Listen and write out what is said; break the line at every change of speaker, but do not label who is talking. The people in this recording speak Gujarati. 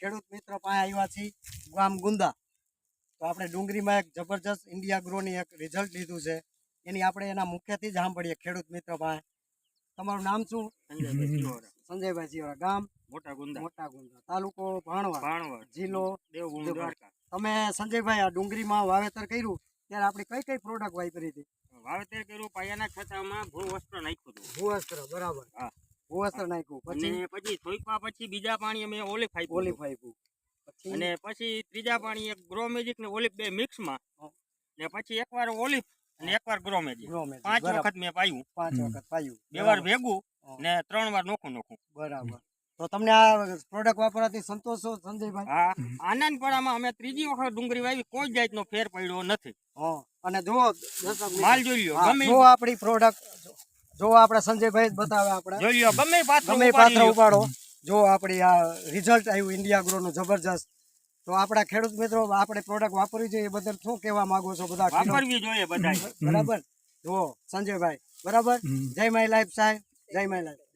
ખેડૂત મિત્ર પાસે આવ્યા છીએ ગામ ગુંદા. તો આપણે ડુંગળીમાં એક જબરજસ્ત ઇન્ડિયા ગ્રોની એક રિઝલ્ટ લીધું છે. એની આપણે એના મુખ્યથી જ સાંભળીએ ખેડૂત મિત્ર પાસે. તમારું નામ શું? સંજયભાઈ સિયોરા. ગામ
મોટા ગુંદા,
તાલુકો ભાણવડ, જિલ્લો
દેવભૂમિ દ્વારકા.
તમે સંજયભાઈ આ ડુંગળીમાં વાવેતર કર્યું ત્યારે આપણે કઈ કઈ પ્રોડક્ટ વાપરી હતી?
વાવેતર કર્યું પાયાના ખાતામાં ભૂવસ્ત્ર નાખ્યું હતું.
ભૂવસ્ત્ર, બરાબર.
હા,
ભૂવસ્ત્ર નાખ્યું.
પછી થોઈપા પછી બીજા પાણી અમે ઓલિફ આપ્યું.
પછી
અને પછી ત્રીજા પાણી એક ગ્રો મેજિક ને ઓલિફ બે મિક્સમાં, ને પછી એકવાર ઓલિફ અને એકવાર ગ્રો મેજિક 5 વખત મેં પાયું.
5 વખત પાયું.
2 વાર ભેગું ને 3 વાર નોખું.
બરાબર. તો તમને આ પ્રોડક્ટ વાપરવાથી સંતોષ છો સંજયભાઈ?
હા, આનંદપરામાં અમે ત્રીજી વખત ડુંગળી વાવી, કોઈ જાતનો ફેર પડ્યો નથી.
અને જો
માલ જોઈ લ્યો, ગમે
જો આપણી પ્રોડક્ટ જો આપણે સંજયભાઈ બતાવે, આપણે
જોઈ લ્યો, ગમે
પાત્ર ઉપાડો. જો આપણી આ રિઝલ્ટ આવ્યું ઇન્ડિયા ગ્રો નું જબરજસ્ત. તો આપણા ખેડૂત મિત્રો આપણે પ્રોડક્ટ વાપરવી જોઈએ, એ બદલ શું કહેવા માંગો છો? બધા
વાપરવી જોઈએ બધા,
બરાબર. જો સંજયભાઈ, બરાબર. જય માય લાઈફ સાહેબ, જય માય લાઈફ.